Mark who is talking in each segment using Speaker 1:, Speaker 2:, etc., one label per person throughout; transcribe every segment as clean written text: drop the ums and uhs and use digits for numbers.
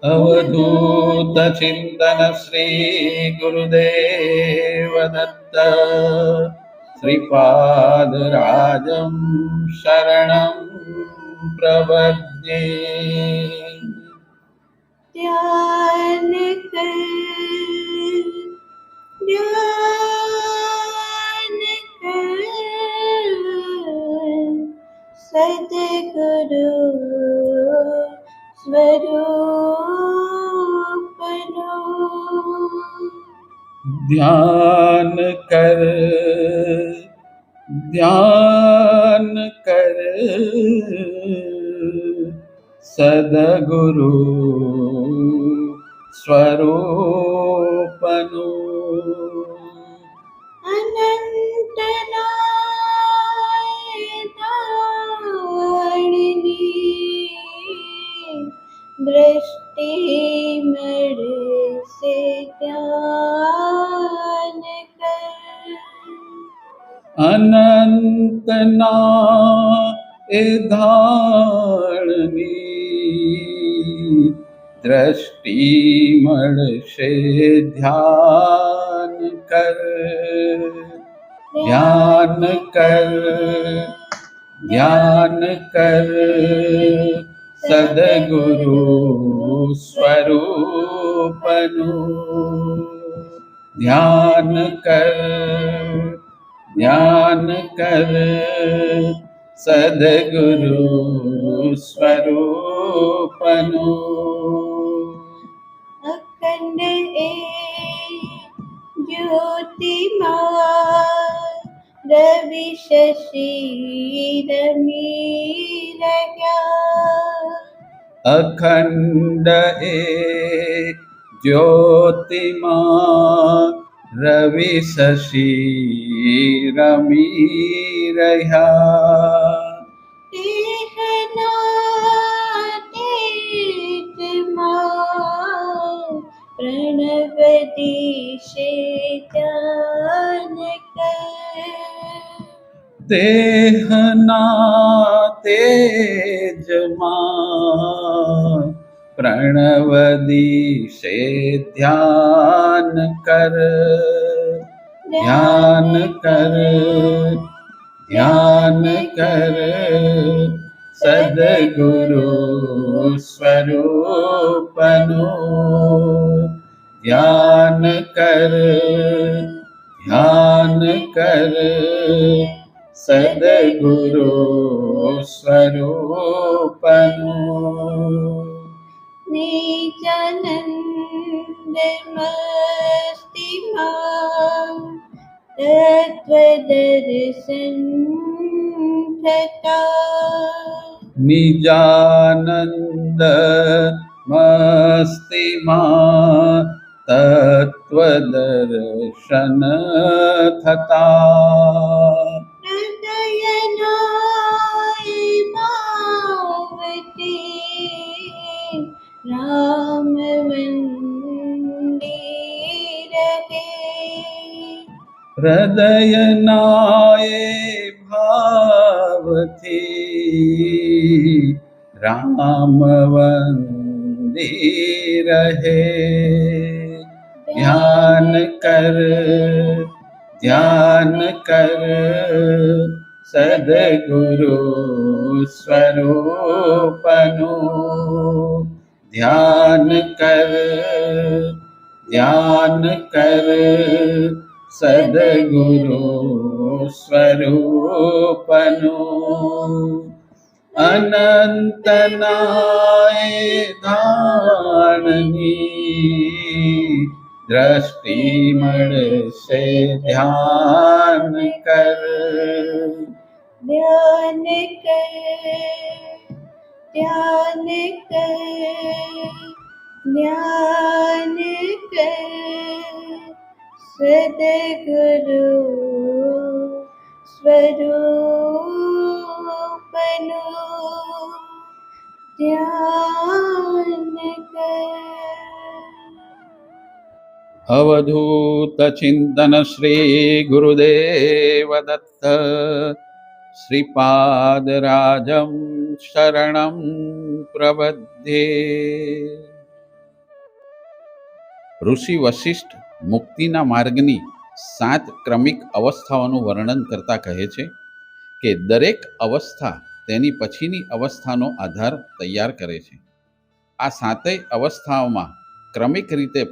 Speaker 1: अवधूत चिंतन श्री गुरुदेव दत्त श्रीपाद राजं शरणं प्रपद्ये।
Speaker 2: ध्यान कर सद्गुरु स्वरूपनो।
Speaker 1: ध्यान कर सद्गुरु स्वरूपनु।
Speaker 2: अनंतनायदाणिनी दृष्टि मण से ध्यान कर।
Speaker 1: अनंतनायदाणिनी दृष्टि मण से ध्यान कर। ध्यान कर सद्गुरु स्वरूपनु। ध्यान कर सद्गुरु स्वरूपनु।
Speaker 2: अखंड ज्योतिर्मय रवि शशि रमीरया।
Speaker 1: अखंड ज्योतिर्मय रवि शशि रमीरया।
Speaker 2: देखना तेजमय प्रणवदिशे ध्यान कर।
Speaker 1: देहना तेजमय प्रणवदिशे ध्यान कर। ध्यान कर सद्गुरु स्वरूपनु। ध्यान कर सद्गुरु स्वरूपनु।
Speaker 2: निजानंद मस्तिमान तत्वदर्शन थका।
Speaker 1: निजानंद मस्तिमान तत्वदर्शन थता।
Speaker 2: हृदयनाय भावते राम मंदिर है।
Speaker 1: हृदयनाय भावथी राम मंदिर है। ध्यान कर सद्गुरु स्वरूपनु। ध्यान कर सद्गुरु स्वरूपनु। अनंतनायदाननी दृष्टि मण से ध्यान कर।
Speaker 2: ध्यान कर सद्गुरु स्वरूपनु। ध्यान कर।
Speaker 1: अवधूत चिंतन श्री गुरुदेव दत्त श्रीपाद राजं शरणं प्रपद्ये। ઋષિ વશિષ્ઠ મુક્તિના માર્ગની 7 ક્રમિક અવસ્થાઓનું વર્ણન કરતા કહે છે કે દરેક અવસ્થા તેની પછીની અવસ્થાનો આધાર તૈયાર કરે છે. આ 7 અવસ્થાઓમાં ક્રમિક રીતે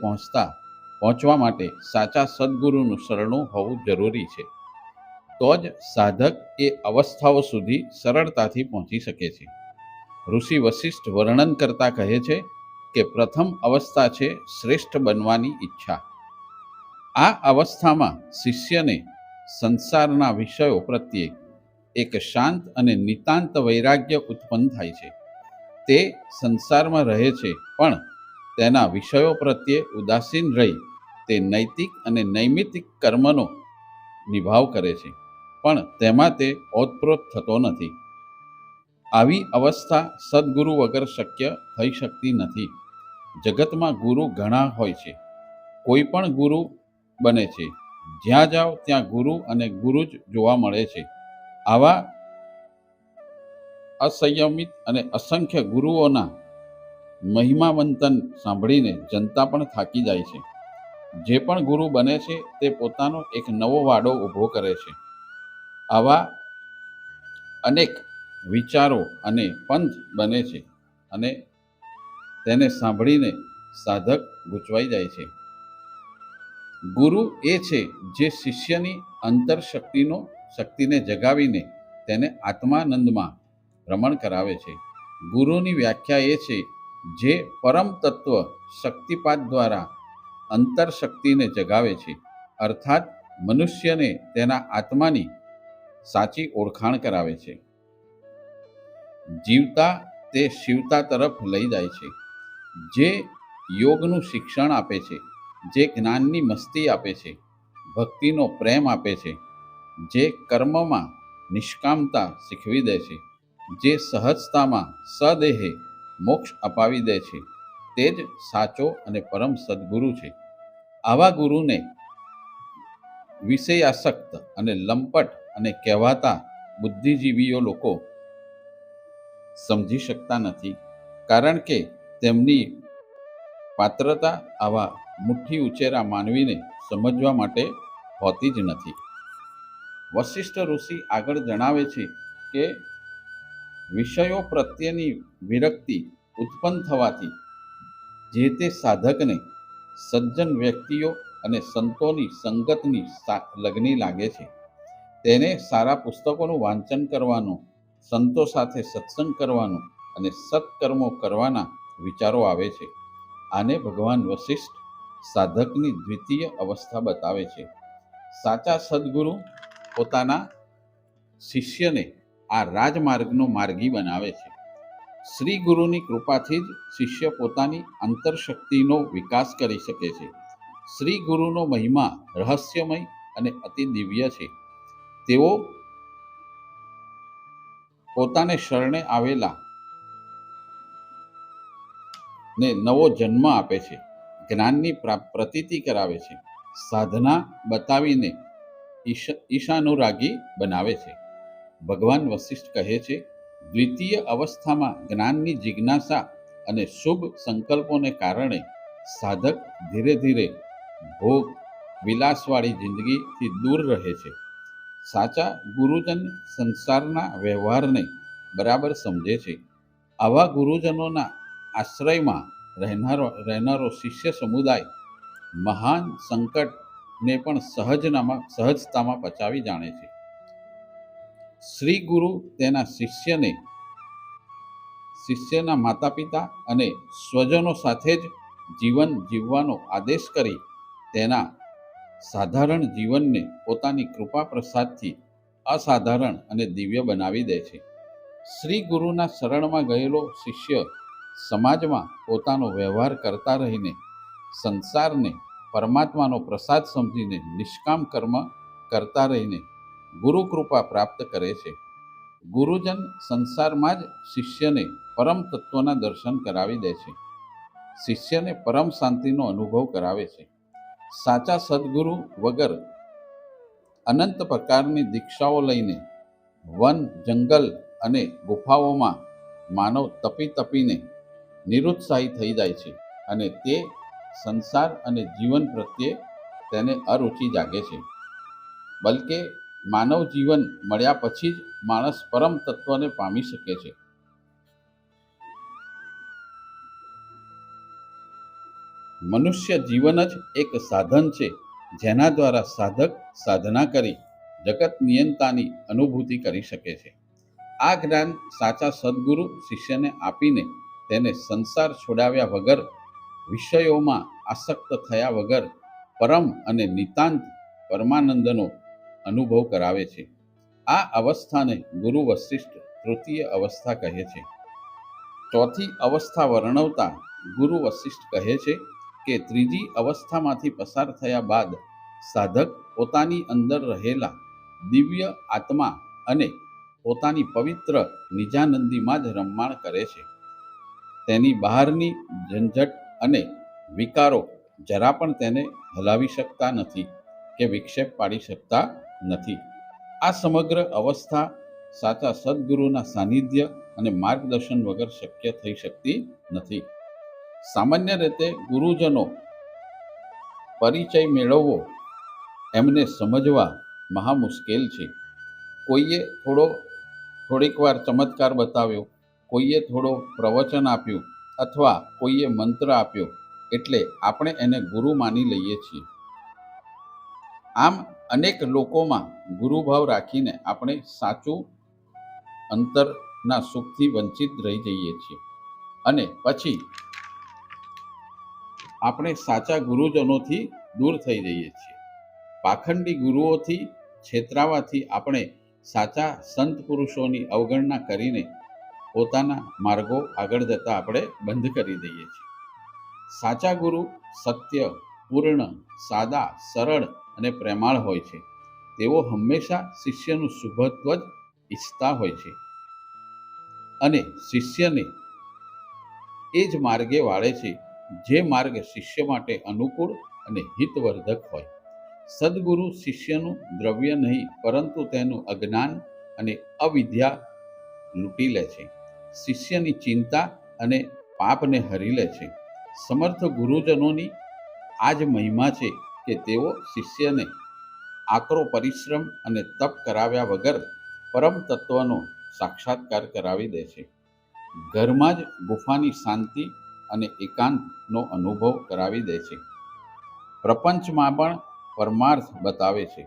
Speaker 1: પહોંચવા માટે સાચા સદ્ગુરુનું શરણું હોવું જરૂરી છે. તો જ સાધક એ અવસ્થાઓ સુધી સરળતાથી પહોંચી શકે છે. ઋષિ વશિષ્ઠ વર્ણન કરતા કહે છે કે પ્રથમ અવસ્થા છે શ્રેષ્ઠ બનવાની ઈચ્છા. આ અવસ્થામાં શિષ્યને સંસારના વિષયો પ્રત્યે એક શાંત અને નિતાંત વૈરાગ્ય ઉત્પન્ન થાય છે. તે સંસારમાં રહે છે, પણ તેના વિષયો પ્રત્યે ઉદાસીન રહી તે નૈતિક અને નૈમિત્તિક કર્મનો નિભાવ કરે છે, પણ તેમાં તે ઓતપ્રોત થતો નથી. આવી અવસ્થા સદ્ગુરુ વગર શક્ય થઈ શકતી નથી. જગતમાં ગુરુ ઘણા હોય છે. કોઈ પણ ગુરુ બને છે. જ્યાં જાઓ ત્યાં ગુરુ અને ગુરુ જ જોવા મળે છે. આવા અસંયમિત અને અસંખ્ય ગુરુઓના મહિમાવંતન સાંભળીને જનતા પણ થાકી જાય છે. જે પણ ગુરુ બને છે તે પોતાનો એક નવો વાડો ઊભો કરે છે. આવા અનેક વિચારો અને પંથ બને છે અને તેને સાંભળીને સાધક ગૂંચવાઈ જાય છે. ગુરુ એ છે જે શિષ્યની અંતર શક્તિને જગાવીને તેને આત્માનંદમાં ભ્રમણ કરાવે છે. ગુરુની વ્યાખ્યા એ છે જે પરમ તત્વ શક્તિપાત દ્વારા અંતર શક્તિને જગાવે છે, અર્થાત મનુષ્યને તેના આત્માની સાચી ઓળખાણ કરાવે છે. જીવતા તે શિવતા તરફ લઈ જાય છે. જે યોગનું શિક્ષણ આપે છે, જે જ્ઞાનની મસ્તી આપે છે, ભક્તિનો પ્રેમ આપે છે, જે કર્મમાં નિષ્કામતા શીખવી દે છે, જે સહજતામાં સદેહે મોક્ષ અપાવી દે છે, તે જ સાચો અને પરમ સદ્ગુરુ છે. આવા ગુરુને વિષયાસક્ત અને લંપટ અને કહેવાતા બુદ્ધિજીવીઓ લોકો સમજી શકતા નથી, કારણ કે તેમની પાત્રતા આવા મુઠ્ઠી ઉચેરા માનવીને સમજવા માટે હોતી જ નથી. વશિષ્ઠ ઋષિ આગળ જણાવે છે કે વિષયો પ્રત્યેની વિરક્તિ ઉત્પન્ન થવાથી જે તે સાધકને સજ્જન વ્યક્તિઓ અને સંતોની સંગતની લગની લાગે છે. તેને સારા પુસ્તકોનું વાંચન કરવાનું, સંતો સાથે સત્સંગ કરવાનું અને સત્કર્મો કરવાના વિચારો આવે છે. આને ભગવાન વશિષ્ઠ સાધકની દ્વિતીય અવસ્થા બતાવે છે. સાચા સદ્ગુરુ પોતાના શિષ્યને આ રાજમાર્ગનો માર્ગી બનાવે છે. શ્રી ગુરુની કૃપાથી જ શિષ્ય પોતાની અંતરશક્તિનો વિકાસ કરી શકે છે. શ્રી ગુરુનો મહિમા રહસ્યમય અને અતિ દિવ્ય છે. તેઓ પોતાને શરણે આવેલા ને નવો જન્મ આપે છે, જ્ઞાનની પ્રતીતિ કરાવે છે, સાધના બતાવીને ઈશાનુરાગી બનાવે છે. ભગવાન વશિષ્ઠ કહે છે, દ્વિતીય અવસ્થામાં જ્ઞાનની જિજ્ઞાસા અને શુભ સંકલ્પોને કારણે સાધક ધીરે ધીરે ભોગ વિલાસવાળી જિંદગીથી દૂર રહે છે. સાચા ગુરુજન સંસારના વ્યવહારને બરાબર સમજે છે. આવા ગુરુજનોના આશ્રયમાં રહેનારો શિષ્ય સમુદાય મહાન સંકટને પણ સહજતામાં પચાવી જાણે છે. શ્રી ગુરુ તેના શિષ્યના માતા પિતા અને સ્વજનો સાથે જ જીવન જીવવાનો આદેશ કરી તેના સાધારણ જીવનને પોતાની કૃપા પ્રસાદથી અસાધારણ અને દિવ્ય બનાવી દે છે. શ્રી ગુરુના શરણમાં ગયેલો શિષ્ય સમાજમાં પોતાનો વ્યવહાર કરતા રહીને સંસારને પરમાત્માનો પ્રસાદ સમજીને નિષ્કામ કર્મ કરતા રહીને ગુરુ કૃપા પ્રાપ્ત કરે છે. ગુરુજન સંસારમાં જ શિષ્યને પરમ તત્વના દર્શન કરાવી દે છે. શિષ્યને પરમ શાંતિનો અનુભવ કરાવે છે. સાચા સદ્ગુરુ વગર અનંત પ્રકારની દીક્ષાઓ લઈને વન, જંગલ અને ગુફાઓમાં માનવ તપીને નિરુત્સાહી થઈ જાય છે અને તે સંસાર અને જીવન પ્રત્યે તેને અરુચિ જાગે છે. બલકે માનવ જીવન મળ્યા પછી જ માણસ પરમ તત્વને પામી શકે છે. મનુષ્ય જીવન જ એક સાધન છે, જેના દ્વારા સાધક સાધના કરી જગત નિયંતાની અનુભૂતિ કરી શકે છે. આ જ્ઞાન સાચા સદ્ગુરુ શિષ્યને આપીને તેને સંસાર છોડાવ્યા વગર, વિષયોમાં આસક્ત થયા વગર પરમ અને નિતાંત પરમાનંદનો અનુભવ કરાવે છે. આ અવસ્થાને ગુરુ વશિષ્ઠ તૃતીય અવસ્થા કહે છે. ચોથી અવસ્થા વર્ણવતા ગુરુ વશિષ્ઠ કહે છે કે ત્રીજી અવસ્થામાંથી પસાર થયા બાદ સાધક પોતાની અંદર રહેલા દિવ્ય આત્મા અને પોતાની પવિત્ર નિજાનંદીમાં જ રમમાણ કરે છે. તેની બહારની ઝંઝટ અને વિકારો જરા પણ તેને હલાવી શકતા નથી કે વિક્ષેપ પાડી શકતા નથી. આ સમગ્ર અવસ્થા સાચા સદ્ગુરુના સાનિધ્ય અને માર્ગદર્શન વગર શક્ય થઈ શકતી નથી. સામાન્ય રીતે ગુરુજનો પરિચય મેળવવો, એમને સમજવા મહા મુશ્કેલ છે. કોઈએ થોડીક વાર ચમત્કાર બતાવ્યો, કોઈએ થોડો પ્રવચન આપ્યું અથવા કોઈએ મંત્ર આપ્યો એટલે આપણે એને ગુરુ માની લઈએ છીએ. આમ અનેક લોકોમાં ગુરુભાવ રાખીને આપણે સાચું અંતરના સુખથી વંચિત રહી જઈએ છીએ અને પછી આપણે સાચા ગુરુજનોથી દૂર થઈ જઈએ છીએ. પાખંડી ગુરુઓથી છેતરાવાથી આપણે સાચા સંત પુરુષોની અવગણના કરીને પોતાના માર્ગો આગળ જતા આપણે બંધ કરી દઈએ છીએ. સાચા ગુરુ સત્ય, પૂર્ણ, સાદા, સરળ અને પ્રેમાળ હોય છે. તેઓ હંમેશા શિષ્યનું શુભત્વ જ ઈચ્છતા હોય છે અને શિષ્યને એ જ માર્ગે વાળે છે જે માર્ગ શિષ્ય માટે અનુકૂળ અને હિતવર્ધક હોય. સદ્ગુરુ શિષ્યનું દ્રવ્ય નહીં પરંતુ તેનું અજ્ઞાન અને અવિદ્યા લૂંટી લે છે. શિષ્યની ચિંતા અને પાપને હરી લે છે. સમર્થ ગુરુજનોની આ જ મહિમા છે કે તેઓ શિષ્યને આકરો પરિશ્રમ અને તપ કરાવ્યા વગર પરમ તત્વનો સાક્ષાત્કાર કરાવી દે છે. ઘરમાં જ ગુફાની શાંતિ અને એકાંતનો અનુભવ કરાવી દે છે. પ્રપંચમાં પણ પરમાર્થ બતાવે છે.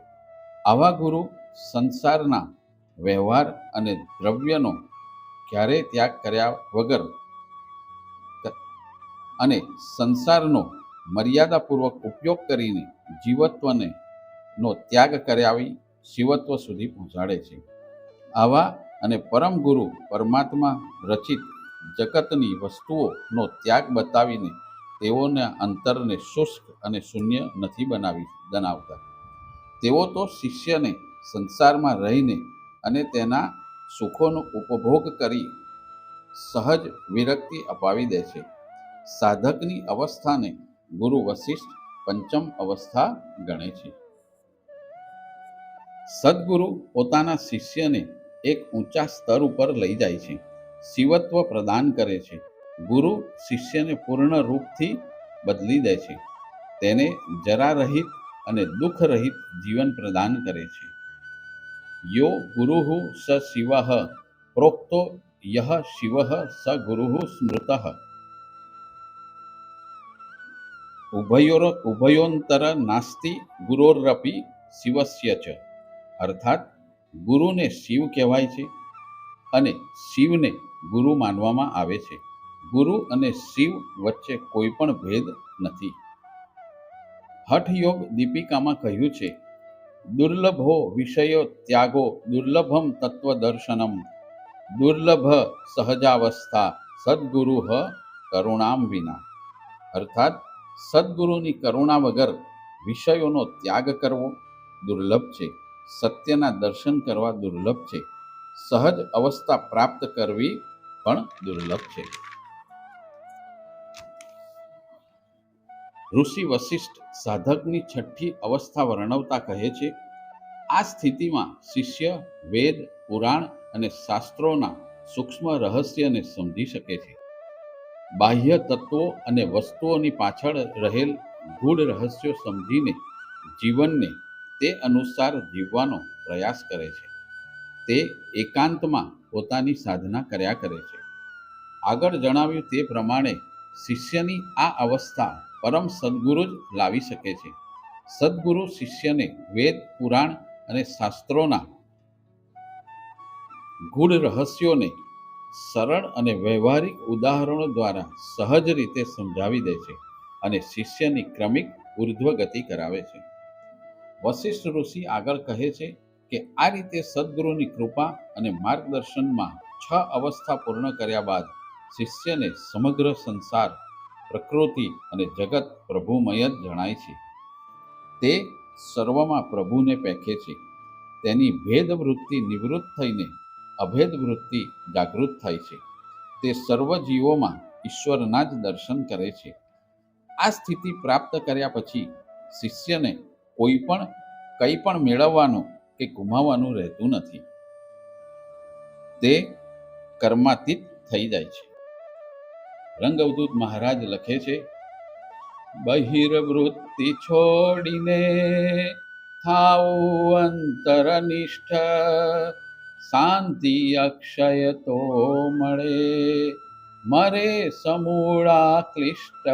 Speaker 1: આવા ગુરુ સંસારના વ્યવહાર અને દ્રવ્યનો ક્યારેય ત્યાગ કર્યા વગર અને સંસારનો મર્યાદાપૂર્વક ઉપયોગ કરીને જીવત્વને ત્યાગ કરાવી શિવત્વ સુધી પહોંચાડે છે. આવા અને પરમ ગુરુ પરમાત્મા રચિત જગતની વસ્તુઓનો ત્યાગ બતાવીને તેઓના અંતરને શુષ્ક અને શૂન્ય નથી બનાવતા. તેઓ તો શિષ્યને સંસારમાં રહીને અને તેના સુખોનો ઉપભોગ કરી સહજ વિરક્તિ અપાવી દે છે. સાધકની અવસ્થાને ગુરુ વશિષ્ઠ પંચમ અવસ્થા ગણે છે. સદ્ગુરુ પોતાના શિષ્યને એક ઊંચા સ્તર ઉપર લઈ જાય છે, શિવત્વ પ્રદાન કરે છે. ગુરુ શિષ્યને પૂર્ણ રૂપથી બદલી દે છે. તેને જરા રહિત અને દુઃખ રહિત જીવન પ્રદાન કરે છે. યો ગુરુઃ સ શિવઃ પ્રોક્તો યહ શિવઃ સ ગુરુઃ સ્મૃતઃ ઉભયોંતર નાસ્તિ ગુરોરપી શિવસ્ય ચ. અર્થાત ગુરુને શિવ કહેવાય છે અને શિવને ગુરુ માનવામાં આવે છે. ગુરુ અને શિવ વચ્ચે કોઈ પણ ભેદ નથી. હઠયોગ દીપિકામાં કહ્યું છે, દુર્લભો વિષયો ત્યાગો દુર્લભમ તત્વદર્શનમ દુર્લભ સહજાવસ્થા સદ્ગુરુ કરુણામ વિના. અર્થાત સદ્ગુરુની કરુણા વગર વિષયોનો ત્યાગ કરવો દુર્લભ છે, સત્યના દર્શન કરવા દુર્લભ છે, સહજ અવસ્થા પ્રાપ્ત કરવી પણ દુર્લભ છે. ઋષિ વશિષ્ઠ સાધકની છઠ્ઠી અવસ્થા વર્ણવતા કહે છે, આ સ્થિતિમાં શિષ્ય વેદ, પુરાણ અને શાસ્ત્રોના સૂક્ષ્મ રહસ્યને સમજી શકે છે. બાહ્ય તત્વો અને વસ્તુઓની પાછળ રહેલ ગૂઢ રહસ્યો સમજીને જીવનને તે અનુસાર જીવવાનો પ્રયાસ કરે છે. તે એકાંતમાં પોતાની સાધના કર્યા કરે છે. આગળ જણાવ્યું તે પ્રમાણે શિષ્યની આ અવસ્થા પરમ સદ્ગુરુ જ લાવી શકે છે. સદ્ગુરુ શિષ્યને વેદ, પુરાણ અને શાસ્ત્રોના ગૂઢ રહસ્યોને સરળ અને વ્યવહારિક ઉદાહરણો દ્વારા સહજ રીતે સમજાવી દે છે અને શિષ્યની ક્રમિક ઉર્ધ્વ ગતિ કરાવે છે. વશિષ્ઠ ઋષિ આગળ કહે છે કે આ રીતે સદ્ગુરુની કૃપા અને માર્ગદર્શનમાં 6 અવસ્થા પૂર્ણ કર્યા બાદ શિષ્યને સમગ્ર સંસાર, પ્રકૃતિ અને જગત પ્રભુમય જ જણાય છે. તે સર્વમાં પ્રભુને પેખે છે. તેની ભેદ વૃત્તિ નિવૃત્ત થઈને અભેદ વૃત્તિ જાગૃત થાય છે. તે સર્વ જીવોમાં ઈશ્વરના જ દર્શન કરે છે. આ સ્થિતિ પ્રાપ્ત કર્યા પછી શિષ્યને કંઈ પણ મેળવવાનું કે ગુમાવવાનું રહેતું નથી. તે કર્માતીત થઈ જાય છે. રંગઅવધૂત મહારાજ લખે છે, બહિર્વૃત્તિ છોડીને થાવું અંતરનિષ્ઠ, શાંતિ અક્ષય તો મળે, મરે સમૂળા ક્લિષ્ટ.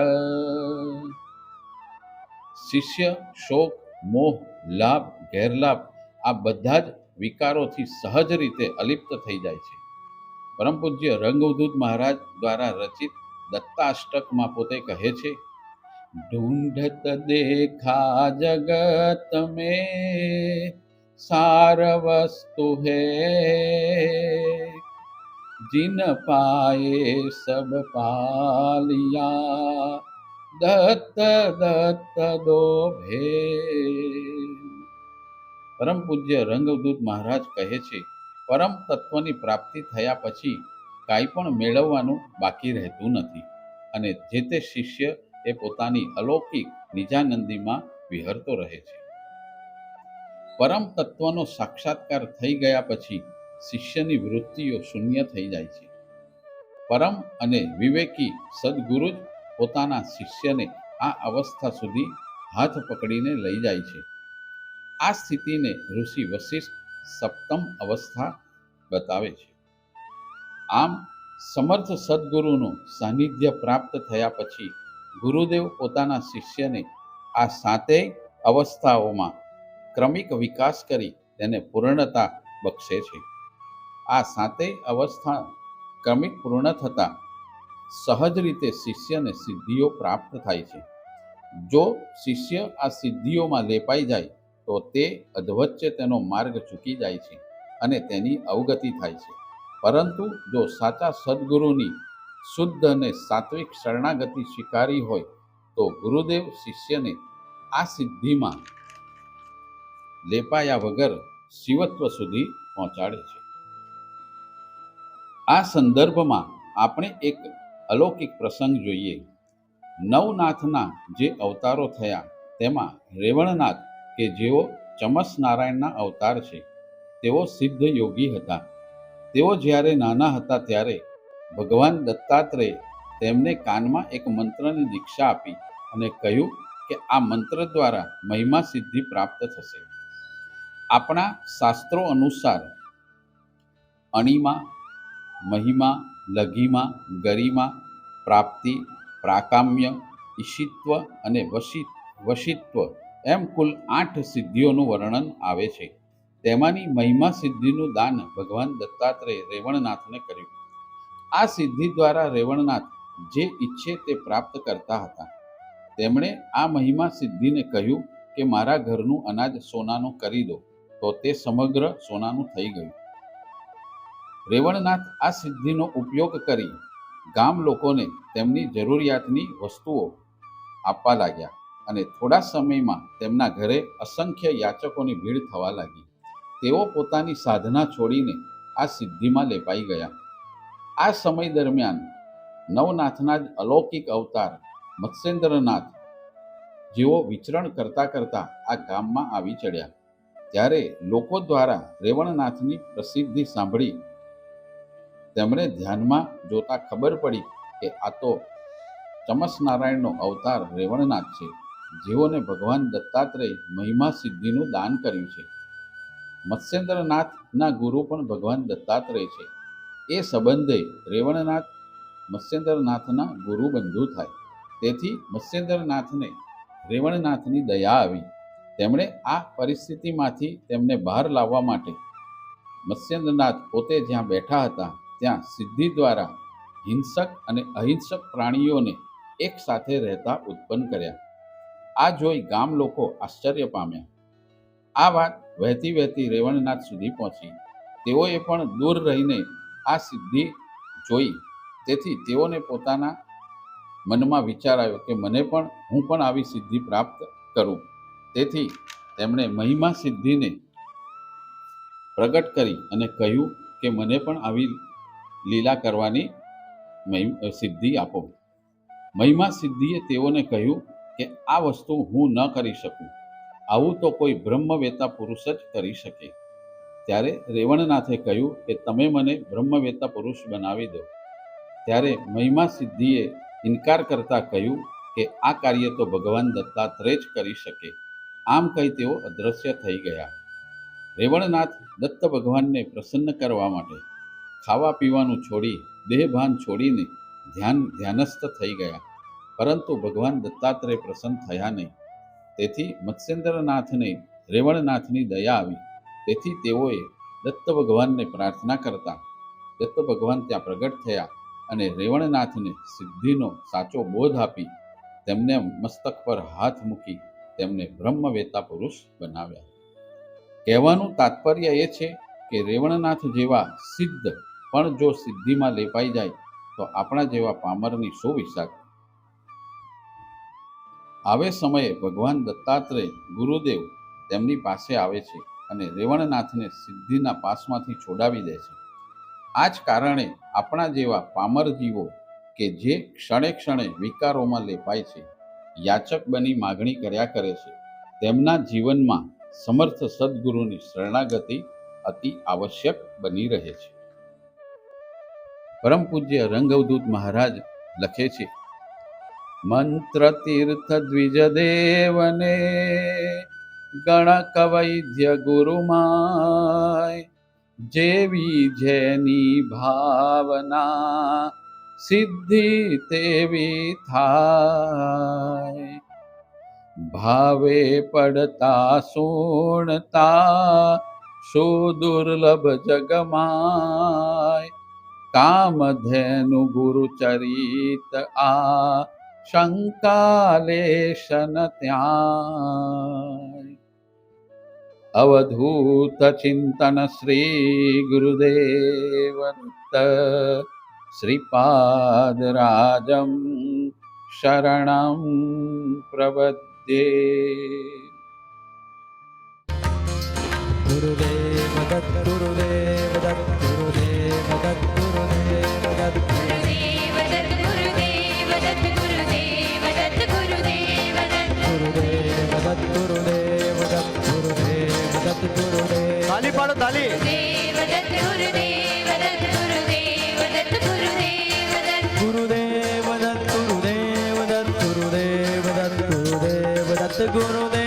Speaker 1: શિષ્ય શોક, મોહ, લાભ, ગેરલાભ આ બધા જ વિકારોથી સહજ રીતે અલિપ્ત થઈ જાય છે. પરમ પૂજ્ય રંગઅવધૂત મહારાજ દ્વારા રચિત દત્તાષ્ટકમાં પોતે કહે છે, ઢૂંઢત દેખા જગત મેં સાર વસ્તુ હૈ, जिन पाए सब पालिया, दत्त दत्त दो भे. પરમ પૂજ્ય રંગઅવધૂત મહારાજ કહે છે, પરમ તત્વની પ્રાપ્તિ થયા પછી કાંઈ પણ મેળવવાનું બાકી રહેતું નથી અને જે તે શિષ્ય એ પોતાની અલૌકિક નિજાનંદીમાં વિહરતો રહે છે. પરમ તત્વનો સાક્ષાત્કાર થઈ ગયા પછી શિષ્યની વૃત્તિઓ શૂન્ય થઈ જાય છે. પરમ અને વિવેકી સદ્ગુરુ જ પોતાના શિષ્યને આ અવસ્થા સુધી હાથ પકડીને લઈ જાય છે. આ સ્થિતિને ઋષિ વશિષ્ઠ સપ્તમ અવસ્થા બતાવે છે. આમ સમર્થ સદ્ગુરુનું સાનિધ્ય પ્રાપ્ત થયા પછી ગુરુદેવ પોતાના શિષ્યને આ 7 અવસ્થાઓમાં ક્રમિક વિકાસ કરી તેને પૂર્ણતા બક્ષે છે. આ 7 અવસ્થા ક્રમિક પૂર્ણ થતાં સહજ રીતે શિષ્યને સિદ્ધિઓ પ્રાપ્ત થાય છે. જો શિષ્ય આ સિદ્ધિઓમાં લેપાઈ જાય તો તે અધવચ્ચે તેનો માર્ગ ચૂકી જાય છે અને તેની અવગતિ થાય છે. પરંતુ જો સાચા સદ્ગુરુની શુદ્ધ અને સાત્વિક શરણાગતિ સ્વીકારી હોય તો ગુરુદેવ શિષ્યને આ સિદ્ધિમાં લેપાયા વગર શિવત્વ સુધી પહોંચાડે છે. આ સંદર્ભમાં આપણે એક અલૌકિક પ્રસંગ જોઈએ. નવનાથના જે અવતારો થયા તેમાં રેવણનાથ કે જેઓ ચમસ નારાયણના અવતાર છે, તેઓ સિદ્ધ યોગી હતા. તેઓ જ્યારે નાના હતા ત્યારે ભગવાન દત્તાત્રેય તેમને કાનમાં એક મંત્રની દીક્ષા આપી અને કહ્યું કે આ મંત્ર દ્વારા મહિમા સિદ્ધિ પ્રાપ્ત થશે. આપણા શાસ્ત્રો અનુસાર અણિમા, મહિમા, લઘિમા, ગરિમા, પ્રાપ્તિ, પ્રાકામ્ય, ઈશિત્વ અને વશિત્વ એમ કુલ 8 સિદ્ધિઓનું વર્ણન આવે છે. તેમાંની મહિમા સિદ્ધિનું દાન ભગવાન દત્તાત્રેય રેવણનાથને કર્યું. આ સિદ્ધિ દ્વારા રેવણનાથ જે ઈચ્છે તે પ્રાપ્ત કરતા હતા. તેમણે આ મહિમા સિદ્ધિને કહ્યું કે મારા ઘરનું અનાજ સોનાનું કરી દો, તો તે સમગ્ર સોનાનું થઈ ગયું. રેવણનાથ આ સિદ્ધિનો ઉપયોગ કરી ગામ લોકોને તેમની જરૂરિયાતની વસ્તુઓ આપવા લાગ્યા અને થોડા સમયમાં તેમના ઘરે અસંખ્ય યાચકોની ભીડ થવા લાગી. તેઓ પોતાની સાધના છોડીને આ સિદ્ધિમાં લેપાઈ ગયા. આ સમય દરમિયાન નવનાથના જ અલૌકિક અવતાર મત્સ્યેન્દ્રનાથ જેઓ વિચરણ કરતા કરતા આ ગામમાં આવી ચડ્યા. ત્યારે લોકો દ્વારા રેવણનાથની પ્રસિદ્ધિ સાંભળી તેમણે ધ્યાનમાં જોતા ખબર પડી કે આ તો ચમસનારાયણનો અવતાર રેવણનાથ છે, જેઓને ભગવાન દત્તાત્રેય મહિમા સિદ્ધિનું દાન કર્યું છે. મત્સ્યેન્દ્રનાથના ગુરુ પણ ભગવાન દત્તાત્રેય છે. એ સંબંધે રેવણનાથ મત્સ્યેન્દ્રનાથના ગુરુ બંધુ થાય. તેથી મત્સ્યેન્દ્રનાથને રેવણનાથની દયા આવી. તેમણે આ પરિસ્થિતિમાંથી તેમને બહાર લાવવા માટે મત્સ્યેન્દ્રનાથ પોતે જ્યાં બેઠા હતા ત્યાં સિદ્ધિ દ્વારા હિંસક અને અહિંસક પ્રાણીઓને એક સાથે રહેતા ઉત્પન્ન કર્યા. આ જોઈ ગામ લોકો આશ્ચર્ય પામ્યા. આ વાત વહેતી વહેતી રેવણનાથ સુધી પહોંચી. તેઓએ પણ દૂર રહીને આ સિદ્ધિ જોઈ. તેથી તેઓને પોતાના મનમાં વિચાર આવ્યો કે હું પણ આવી સિદ્ધિ પ્રાપ્ત કરું. તેથી તેમણે મહિમા સિદ્ધિને પ્રગટ કરી અને કહ્યું કે મને પણ આવી લીલા કરવાની સિદ્ધિ આપો. મહિમા સિદ્ધિએ તેઓને કહ્યું કે આ વસ્તુ હું ન કરી શકું. આવું તો કોઈ બ્રહ્મવેતા પુરુષ જ કરી શકે. ત્યારે રેવણનાથે કહ્યું કે તમે મને બ્રહ્મવેતા પુરુષ બનાવી દો. ત્યારે મહિમા સિદ્ધિએ ઇનકાર કરતા કહ્યું કે આ કાર્ય તો ભગવાન દત્તાત્રેય જ કરી શકે. આમ કહી તેઓ અદૃશ્ય થઈ ગયા. રેવણનાથ દત્ત ભગવાનને પ્રસન્ન કરવા માટે ખાવા પીવાનું છોડી દેહભાન છોડીને ધ્યાનસ્થ થઈ ગયા. પરંતુ ભગવાન દત્તાત્રેય પ્રસન્ન થયા નહીં. તેથી મત્સ્યેન્દ્રનાથને રેવણનાથની દયા આવી. તેથી તેઓએ દત્ત ભગવાનને પ્રાર્થના કરતા દત્ત ભગવાન ત્યાં પ્રગટ થયા અને રેવણનાથને સિદ્ધિનો સાચો બોધ આપી તેમને મસ્તક પર હાથ મૂકી તેમને બ્રહ્મવેતા પુરુષ બનાવ્યા. કહેવાનું તાત્પર્ય એ છે કે રેવણનાથ જેવા સિદ્ધ પણ જો સિદ્ધિમાં લેપાઈ જાય તો આપણા જેવા પામરની શું વિશાખ. આવે સમયે ભગવાન દત્તાત્રેય ગુરુદેવ તેમની પાસે આવે છે અને રેવણનાથને સિદ્ધિના પાસમાંથી છોડાવી દે છે. આ જ કારણે આપણા જેવા પામર જીવો કે જે ક્ષણે ક્ષણે વિકારોમાં લેપાય છે, યાચક બની માગણી કર્યા કરે છે, તેમના જીવનમાં સમર્થ સદગુરુની શરણાગતિ અતિ આવશ્યક બની રહે છે. પરમ પૂજ્ય રંગવદૂત મહારાજ લખે છે, મંત્ર તીર્થ દ્વિજદેવને ગણક વૈદ્ય ગુરુમાય જેવી જેની ભાવના સિદ્ધિ તેવી થાય. ભાવે પડતા સુણતા સુદુર્લભ જગમાય કામધેનુ ગુરુચરિત આ શંકાલેશન ત્યાં. અવધૂત ચિંતન શ્રી ગુરુદેવ દત્ત શ્રીપાદ રાજમ શરણમ પ્રપદ્યે.
Speaker 3: ગુરુદેવ દત્ત ગુરુદેવ દત્ત ગુરુદેવ દત્ત ગુરુદેવ દત્ત
Speaker 4: ગુરુદેવ દત્ત ગુરુદેવ દત્ત ગુરુદેવ દત્ત ગુરુદેવ દત્ત
Speaker 3: ગુરુદેવ દત્ત ગુરુદેવ દત્ત ગુરુદેવ દત્ત ગુરુદેવ. તાલી પાડો તાલી.
Speaker 4: ગુરુદેવ દત્ત ગુરુદેવ દત્ત ગુરુદેવ દત્ત ગુરુદેવ દત્ત
Speaker 3: ગુરુદેવ દત્ત ગુરુદેવ દત્ત ગુરુદેવ દત્ત ગુરુદેવ દત્ત ગુરુદેવ